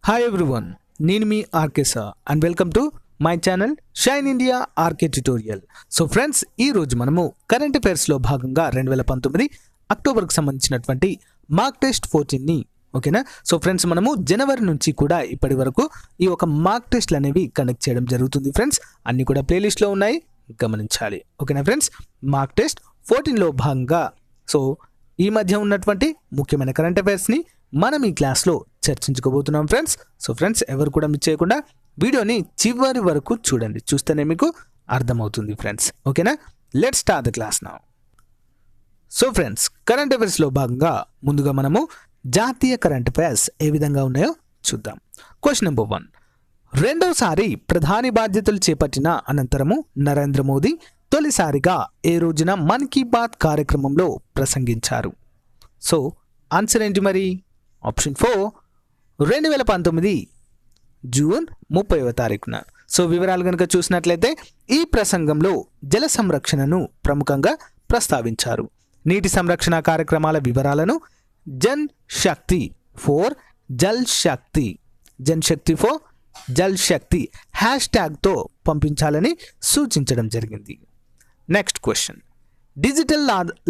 Hi everyone, నేను మీ RK sir and welcome to my channel Shine India RK tutorial. So friends, ఈరోజు మనము current అఫైర్స్లో భాగంగా 2019 అక్టోబర్కి సంబంధించినటువంటి మార్క్ టెస్ట్ 14ని ఓకేనా. సో ఫ్రెండ్స్, మనము జనవరి నుంచి కూడా ఇప్పటి వరకు ఈ ఒక మార్క్ టెస్ట్లు అనేవి కండక్ట్ చేయడం జరుగుతుంది ఫ్రెండ్స్. అన్నీ కూడా ప్లేలిస్ట్లో ఉన్నాయి, గమనించాలి ఓకేనా ఫ్రెండ్స్. మార్క్ టెస్ట్ 14లో భాగంగా సో ఈ మధ్య ఉన్నటువంటి ముఖ్యమైన కరెంట్ అఫైర్స్ని మనం ఈ క్లాస్లో చర్చించుకోబోతున్నాం ఫ్రెండ్స్. సో ఫ్రెండ్స్, ఎవరు కూడా మిస్ చేయకుండా వీడియోని చివరి వరకు చూడండి, చూస్తేనే మీకు అర్థమవుతుంది ఫ్రెండ్స్ ఓకేనా. Let start the class now. So friends, current అఫైర్స్లో భాగంగా ముందుగా మనము జాతీయ కరెంట్ అఫైర్స్ ఏ విధంగా ఉన్నాయో చూద్దాం. క్వశ్చన్ నెంబర్ 1, రెండోసారి ప్రధాని బాధ్యతలు చేపట్టిన అనంతరము నరేంద్ర మోదీ తొలిసారిగా ఏ రోజున మన్ కీ బాత్ కార్యక్రమంలో ప్రసంగించారు? సో ఆన్సర్ ఏంటి మరి? ఆప్షన్ 4, 2019 జూన్ 30వ తారీఖున. సో వివరాలు కనుక చూసినట్లయితే ఈ ప్రసంగంలో జల సంరక్షణను ప్రముఖంగా ప్రస్తావించారు. నీటి సంరక్షణ కార్యక్రమాల వివరాలను జన్ శక్తి ఫోర్ జల్ శక్తి హ్యాష్ట్యాగ్తో పంపించాలని సూచించడం జరిగింది. నెక్స్ట్ క్వశ్చన్, డిజిటల్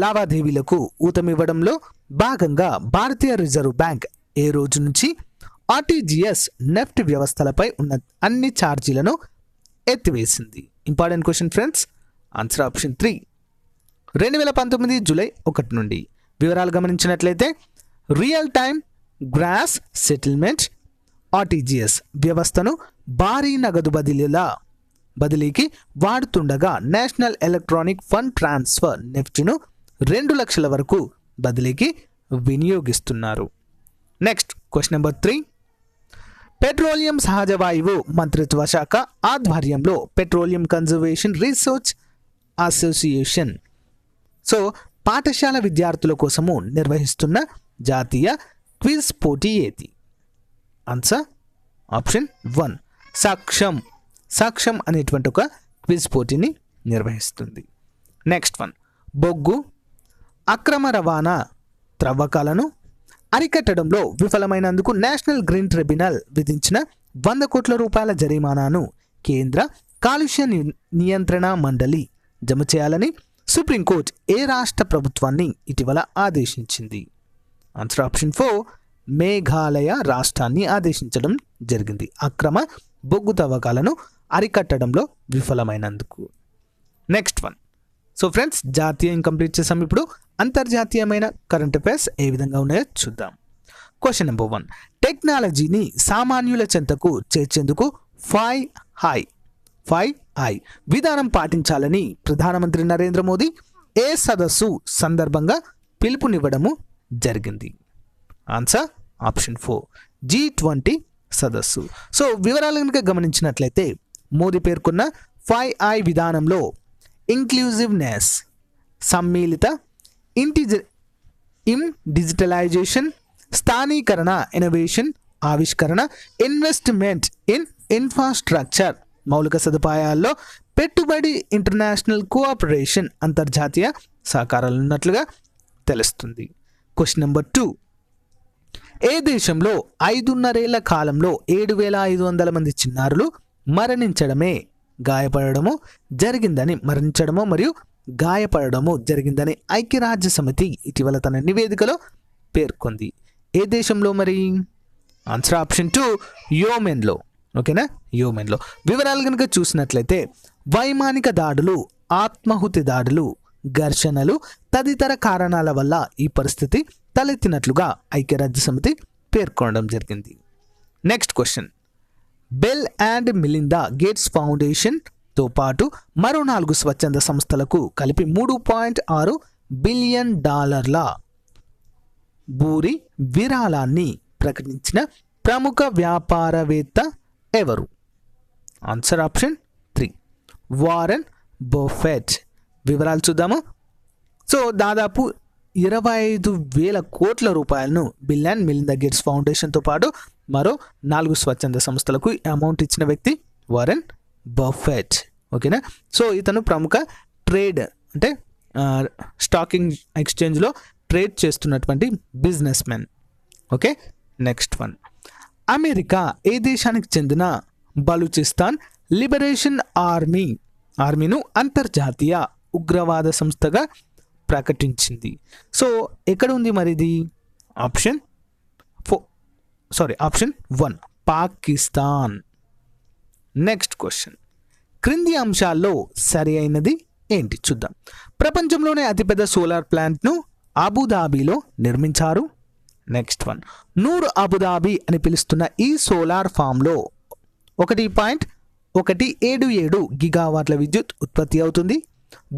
లావాదేవీలకు ఊతమివ్వడంలో భాగంగా భారతీయ రిజర్వ్ బ్యాంక్ ఏ రోజు నుంచి ఆర్టీజీఎస్ నెఫ్ట్ వ్యవస్థలపై ఉన్న అన్ని ఛార్జీలను ఎత్తివేసింది? Important question friends. Answer option 3, 2019 July 1 నుండి. వివరాలు గమనించినట్లయితే real time gross settlement RTGS వ్యవస్థను భారీ నగదు బదిలీకి వాడుతుండగా నేషనల్ ఎలక్ట్రానిక్ ఫండ్ ట్రాన్స్ఫర్ నెఫ్ట్ను 2 లక్షల వరకు బదిలీకి వినియోగిస్తున్నారు. నెక్స్ట్ క్వశ్చన్ నెంబర్ 3, పెట్రోలియం సహజ వాయువు మంత్రిత్వ శాఖ ఆధ్వర్యంలో petroleum conservation research association so పాఠశాల విద్యార్థుల కోసము నిర్వహిస్తున్న జాతీయ క్విజ్ పోటీ ఏది? ఆన్సర్ ఆప్షన్ 1, సాక్ష్యం అనేటువంటి ఒక క్విజ్ పోటీని నిర్వహిస్తుంది. నెక్స్ట్ వన్, బొగ్గు అక్రమ రవాణా త్రవ్వకాలను అరికట్టడంలో విఫలమైనందుకు నేషనల్ గ్రీన్ ట్రిబ్యునల్ విధించిన 100 కోట్ల రూపాయల జరిమానాను కేంద్ర కాలుష్య నియంత్రణ మండలి జమ చేయాలని సుప్రీంకోర్టు ఏ రాష్ట్ర ప్రభుత్వాన్ని ఇటీవల ఆదేశించింది? ఆన్సర్ ఆప్షన్ 4, మేఘాలయ రాష్ట్రాన్ని ఆదేశించడం జరిగింది అక్రమ బొగ్గు తవ్వకాలను అరికట్టడంలో విఫలమైనందుకు. నెక్స్ట్ వన్, సో ఫ్రెండ్స్, జాతీయం కంప్లీట్ చేసాం. ఇప్పుడు అంతర్జాతీయమైన కరెంట్ అఫైర్స్ ఏ విధంగా ఉన్నాయో చూద్దాం. క్వశ్చన్ నెంబర్ 1, టెక్నాలజీని సామాన్యుల చెంతకు చేర్చేందుకు 5I విధానం పాటించాలని ప్రధానమంత్రి నరేంద్ర మోదీ ఏ సదస్సు సందర్భంగా పిలుపునివ్వడము జరిగింది? ఆన్సర్ ఆప్షన్ 4, G20 సదస్సు. సో వివరాలు కనుక గమనించినట్లయితే మోదీ పేర్కొన్న 5I విధానంలో ఇంక్లూజివ్నెస్, సమ్మిళిత డిజిటలైజేషన్, స్థానీకరణ, ఇన్నోవేషన్, ఆవిష్కరణ, ఇన్వెస్ట్మెంట్ ఇన్ ఇన్ఫ్రాస్ట్రక్చర్, మౌలిక సదుపాయాల్లో పెట్టుబడి, ఇంటర్నేషనల్ కోఆపరేషన్, అంతర్జాతీయ సహకారాలు ఉన్నట్లుగా తెలుస్తుంది. క్వశ్చన్ నెంబర్ 2, ఏ దేశంలో 5.5 ఏళ్ల కాలంలో 7,500 మంది చిన్నారులు మరణించడమో మరియు గాయపడము జరిగిందని ఐక్యరాజ్య సమితి ఇటీవల తన నివేదికలో పేర్కొంది? ఏ దేశంలో మరి? ఆన్సర్ ఆప్షన్ 2, యోమెన్లో ఓకేనా, యోమెన్లో. వివరాలు కనుక చూసినట్లయితే వైమానిక దాడులు, ఆత్మాహుతి దాడులు, ఘర్షణలు తదితర కారణాల వల్ల ఈ పరిస్థితి తలెత్తినట్లుగా ఐక్యరాజ్య సమితి పేర్కొనడం జరిగింది. Next question, Bill and Melinda Gates ఫౌండేషన్తో పాటు మరో 4 స్వచ్ఛంద సంస్థలకు కలిపి $3.6 బిలియన్ భూరి విరాళాన్ని ప్రకటించిన ప్రముఖ వ్యాపారవేత్త ఎవరు? Answer option 3, Warren Buffett. వివరాలు చూద్దాము. సో దాదాపు 25,000 కోట్ల రూపాయలను బిల్ అండ్ మిలిందా గేట్స్ ఫౌండేషన్తో పాటు మరో 4 స్వచ్ఛంద సంస్థలకు అమౌంట్ ఇచ్చిన వ్యక్తి వారెన్ బఫెట్ ఓకేనా. సో ఇతను ప్రముఖ ట్రేడ్ అంటే స్టాకింగ్ ఎక్స్చేంజ్లో ట్రేడ్ చేస్తున్నటువంటి businessman okay. Next one, America ఏ దేశానికి చెందిన బలూచిస్తాన్ లిబరేషన్ ఆర్మీను అంతర్జాతీయ ఉగ్రవాద సంస్థగా ప్రకటించింది. సో ఎక్కడ ఉంది మరి ఇది? ఆప్షన్ 1 పాకిస్తాన్. నెక్స్ట్ క్వశ్చన్, క్రింది అంశాల్లో సరి అయినది ఏంటి చూద్దాం. ప్రపంచంలోనే అతిపెద్ద సోలార్ ప్లాంట్ను అబుదాబిలో నిర్మించారు. నెక్స్ట్ వన్, నూర్ అబుదాబి అని పిలుస్తున్న ఈ సోలార్ ఫామ్లో 1.177 గిగావాట్ల విద్యుత్ ఉత్పత్తి అవుతుంది.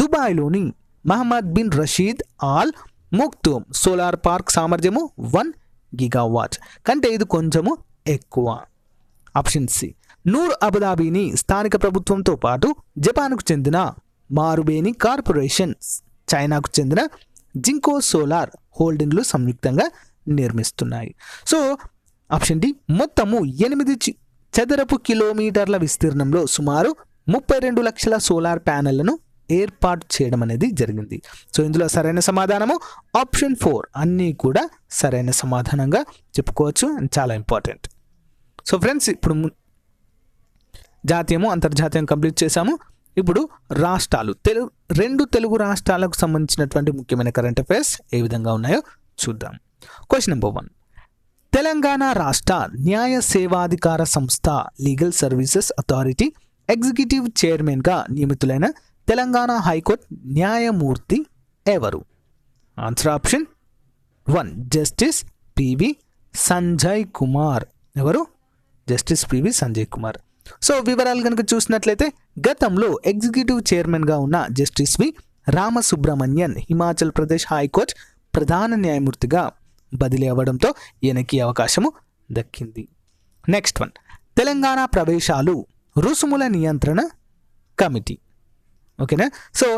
దుబాయ్లోని Mohammed bin Rashid Al Maktoum solar park సామర్థ్యము 1 గిగావాట్ కంటే ఇది కొంచెము ఎక్కువ. ఆప్షన్ సి, నూర్ అబుదాబిని స్థానిక ప్రభుత్వంతో పాటు జపాన్కు చెందిన మారుబేని కార్పొరేషన్, చైనాకు చెందిన జింకో సోలార్ హోల్డింగ్లు సంయుక్తంగా నిర్మిస్తున్నాయి. సో ఆప్షన్ డి, మొత్తము 8 చదరపు కిలోమీటర్ల విస్తీర్ణంలో సుమారు 32 లక్షల సోలార్ ప్యానెళ్లను ఏర్పాటు చేయడం అనేది జరిగింది. సో ఇందులో సరైన సమాధానము ఆప్షన్ 4 అన్నీ కూడా సరైన సమాధానంగా చెప్పుకోవచ్చు అండ్ చాలా ఇంపార్టెంట్. సో ఫ్రెండ్స్, ఇప్పుడు జాతీయము అంతర్జాతీయం కంప్లీట్ చేశాము. ఇప్పుడు రాష్ట్రాలు, రెండు తెలుగు రాష్ట్రాలకు సంబంధించినటువంటి ముఖ్యమైన కరెంట్ అఫైర్స్ ఏ విధంగా ఉన్నాయో చూద్దాం. క్వశ్చన్ నెంబర్ 1, తెలంగాణ రాష్ట్ర న్యాయ సేవాధికార సంస్థ లీగల్ సర్వీసెస్ అథారిటీ ఎగ్జిక్యూటివ్ చైర్మన్గా నియమితులైన తెలంగాణ హైకోర్టు న్యాయమూర్తి ఎవరు? Answer option 1 justice PV Sanjay Kumar. ఎవరు? Justice PV Sanjay Kumar. So వివరాలు కనుక చూసినట్లయితే, గతంలో ఎగ్జిక్యూటివ్ చైర్మన్గా ఉన్న justice V Ramasubramanian Himachal Pradesh high court ప్రధాన న్యాయమూర్తిగా బదిలీ అవ్వడంతో ఈయనకి అవకాశము దక్కింది. నెక్స్ట్ వన్, తెలంగాణ ప్రవేశాలు రుసుముల నియంత్రణ కమిటీ. ఓకేనా? So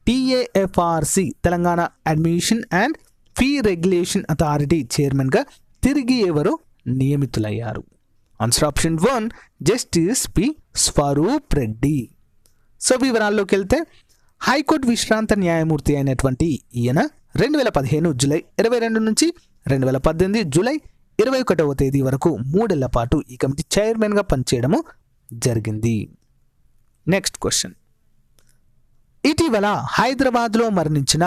TAPPSC Telangana admission and fee regulation authority చైర్మన్గా తిరిగి ఎవరు నియమితులయ్యారు? Answer option 1 justice P Swaroop Reddy. So వివరాల్లోకి వెళ్తే, హైకోర్టు విశ్రాంత న్యాయమూర్తి అయినటువంటి ఈయన 2015 జూలై 22 నుంచి 2018 జూలై 21వ తేదీ వరకు 3 ఏళ్ల పాటు ఈ కమిటీ చైర్మన్గా పనిచేయడము జరిగింది. నెక్స్ట్ క్వశ్చన్, ఇటీవల హైదరాబాద్లో మరణించిన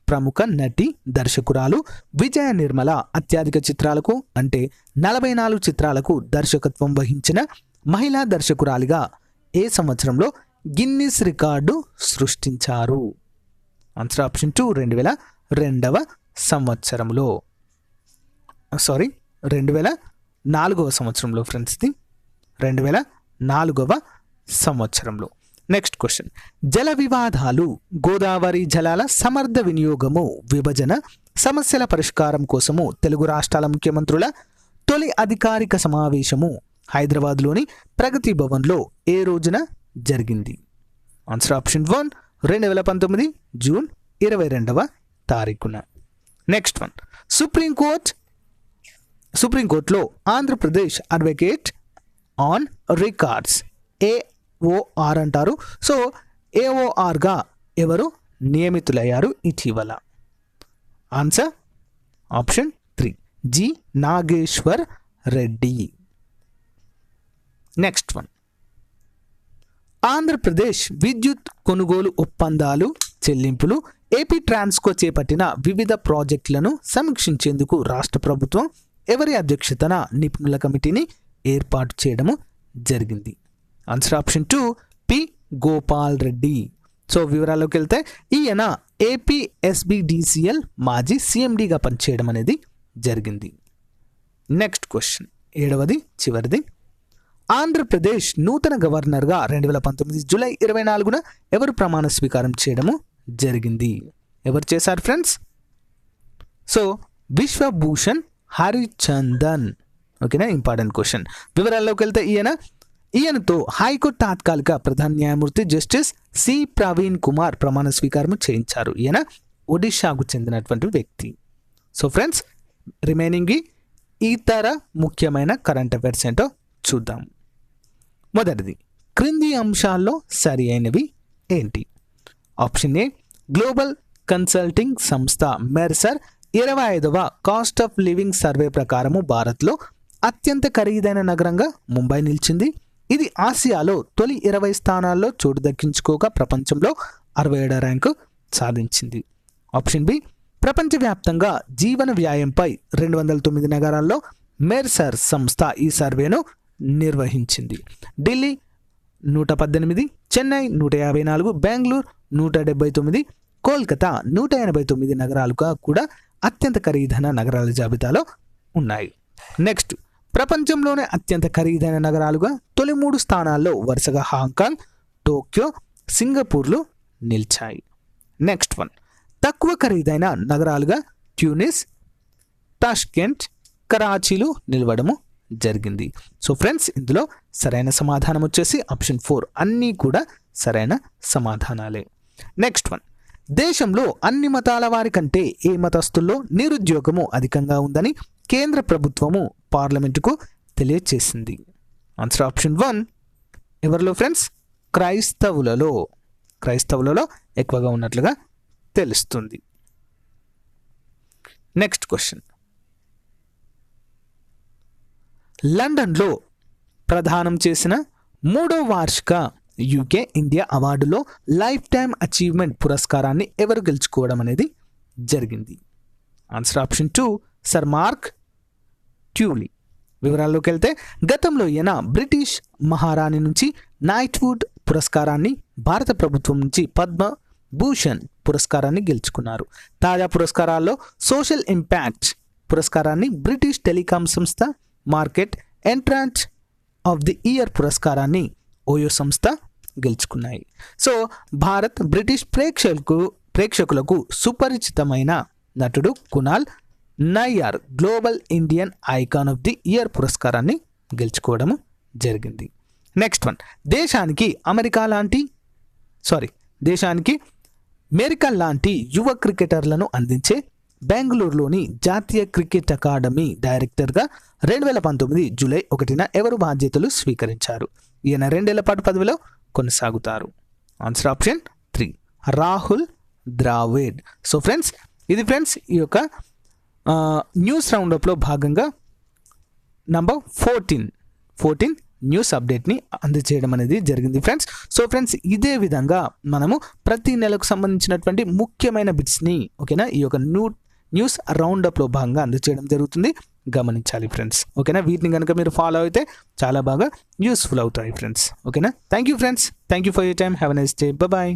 ప్రముఖ నటి దర్శకురాలు విజయ నిర్మల అత్యధిక చిత్రాలకు అంటే 44 చిత్రాలకు దర్శకత్వం వహించిన మహిళా దర్శకురాలిగా ఏ సంవత్సరంలో గిన్నిస్ రికార్డు సృష్టించారు? ఆన్సర్ ఆప్షన్ 2 2002వ సంవత్సరంలో. 2004వ సంవత్సరంలో ఫ్రెండ్స్, ఇది 2004వ సంవత్సరంలో. నెక్స్ట్ క్వశ్చన్, జల వివాదాలు, గోదావరి జలాల సమర్థ వినియోగము, విభజన సమస్యల పరిష్కారం కోసము తెలుగు రాష్ట్రాల ముఖ్యమంత్రుల తొలి అధికారిక సమావేశము హైదరాబాద్లోని ప్రగతి భవన్లో ఏ రోజున జరిగింది? ఆన్సర్ ఆప్షన్ 1 2019 జూన్ 22వ తారీఖున. నెక్స్ట్ వన్, సుప్రీంకోర్టులో Andhra Pradesh advocate on records AOR అంటారు. సో AORగా ఎవరు నియమితులయ్యారు ఇటీవల? Answer option 3 G Nageshwar Reddy. Next one, Andhra Pradesh విద్యుత్ కొనుగోలు ఒప్పందాలు చెల్లింపులు ఏపీ ట్రాన్స్కో చేపట్టిన వివిధ ప్రాజెక్టులను సమీక్షించేందుకు రాష్ట్ర ప్రభుత్వం ఎవరి అధ్యక్షతన నిపుణుల కమిటీని ఏర్పాటు చేయడము జరిగింది? Answer option 2 P Gopal Reddy. So వివరాల్లోకి వెళ్తే, ఈయన APSBDCL మాజీ CMDగా పనిచేయడం అనేది జరిగింది. నెక్స్ట్ క్వశ్చన్, 7వది చివరిది, ఆంధ్రప్రదేశ్ నూతన గవర్నర్గా 2019 జూలై 24న ఎవరు ప్రమాణ స్వీకారం చేయడము జరిగింది? ఎవరు చేశారు ఫ్రెండ్స్? సో విశ్వభూషణ్ హరిచందన్. ఓకేనా? Important question. వివరాల్లోకి వెళ్తే, ఈయనతో హైకోర్టు తాత్కాలిక ప్రధాన న్యాయమూర్తి జస్టిస్ సి ప్రవీణ్ కుమార్ ప్రమాణ స్వీకారం చేయించారు. ఈయన ఒడిషాకు చెందినటువంటి వ్యక్తి. సో ఫ్రెండ్స్, రిమైనింగ్ ఇతర ముఖ్యమైన కరెంట్ అఫైర్స్ ఏంటో చూద్దాం. మొదటిది, క్రింది అంశాల్లో సరి అయినవి ఏంటి? ఆప్షన్ ఏ, గ్లోబల్ కన్సల్టింగ్ సంస్థ మెర్సర్ 25వ కాస్ట్ ఆఫ్ లివింగ్ సర్వే ప్రకారము భారత్లో అత్యంత ఖరీదైన నగరంగా ముంబై నిలిచింది. ఇది ఆసియాలో తొలి 20 స్థానాల్లో చోటు దక్కించుకోగా ప్రపంచంలో 67వ ర్యాంకు సాధించింది. ఆప్షన్ బి, ప్రపంచవ్యాప్తంగా జీవన వ్యయంపై 209 నగరాల్లో మెర్సర్ సంస్థ ఈ సర్వేను నిర్వహించింది. ఢిల్లీ 118, చెన్నై 154, బెంగళూరు 179, కోల్కతా 189 నగరాలుగా కూడా అత్యంత ఖరీదైన నగరాల జాబితాలో ఉన్నాయి. నెక్స్ట్, ప్రపంచంలోనే అత్యంత ఖరీదైన నగరాలుగా తొలి 3 స్థానాల్లో వరుసగా హాంకాంగ్, టోక్యో, సింగపూర్లు నిలిచాయి. నెక్స్ట్ వన్, తక్కువ ఖరీదైన నగరాలుగా ట్యూనిస్, టాష్కెంట్, కరాచీలు నిలవడము జరిగింది. సో ఫ్రెండ్స్, ఇందులో సరైన సమాధానం వచ్చేసి ఆప్షన్ 4. అన్నీ కూడా సరైన సమాధానాలే. నెక్స్ట్ వన్, దేశంలో అన్ని మతాల వారి కంటే ఏ మతస్థుల్లో నిరుద్యోగము అధికంగా ఉందని కేంద్ర ప్రభుత్వము పార్లమెంటుకు తెలియచేసింది. Answer option 1. ఎవరిలో ఫ్రెండ్స్? క్రైస్తవులలో ఎక్కువగా ఉన్నట్లుగా తెలుస్తుంది. నెక్స్ట్ క్వశ్చన్, లండన్లో ప్రదానం చేసిన 3వ వార్షిక యూకే ఇండియా అవార్డులో లైఫ్ టైమ్ అచీవ్మెంట్ పురస్కారాన్ని ఎవరు గెలుచుకోవడం అనేది జరిగింది? Answer option 2. Sir Mark Tully. వివరాల్లోకి వెళ్తే, గతంలో ఈయన బ్రిటిష్ మహారాణి నుంచి నైట్వుడ్ పురస్కారాన్ని, భారత ప్రభుత్వం నుంచి పద్మ భూషణ్ పురస్కారాన్ని గెలుచుకున్నారు. తాజా పురస్కారాల్లో సోషల్ ఇంపాక్ట్ పురస్కారాన్ని, బ్రిటిష్ టెలికాం సంస్థ market entrant of the year పురస్కారాన్ని ఓయో సంస్థ గెలుచుకున్నాయి. సో భారత్ బ్రిటిష్ ప్రేక్షకులకు సుపరిచితమైన నటుడు Kunal Nayyar global Indian icon of the year పురస్కారాన్ని గెలుచుకోవడము జరిగింది. నెక్స్ట్ వన్, దేశానికి అమెరికా లాంటి యువ క్రికెటర్లను అందించే బెంగళూరులోని జాతీయ క్రికెట్ అకాడమీ డైరెక్టర్గా 2019 జూలై 1న ఎవరు బాధ్యతలు స్వీకరించారు? ఈయన 2 ఏళ్ల పాటు పదవిలో కొనసాగుతారు. Answer option 3. Rahul Dravid. So friends, ఇది ఫ్రెండ్స్ ఈ యొక్క న్యూస్ రౌండప్లో భాగంగా నంబర్ 14 న్యూస్ అప్డేట్ని అందజేయడం అనేది జరిగింది ఫ్రెండ్స్. సో ఫ్రెండ్స్, ఇదే విధంగా మనము ప్రతి నెలకు సంబంధించినటువంటి ముఖ్యమైన బిట్స్ని ఓకేనా ఈ యొక్క న్యూస్ రౌండప్లో భాగంగా అందజేయడం జరుగుతుంది. గమనించాలి ఫ్రెండ్స్. ఓకేనా, వీటిని కనుక మీరు ఫాలో అయితే చాలా బాగా యూస్ఫుల్ అవుతాయి ఫ్రెండ్స్. ఓకేనా, thank you friends, thank you for your time. Have a nice day. Bye.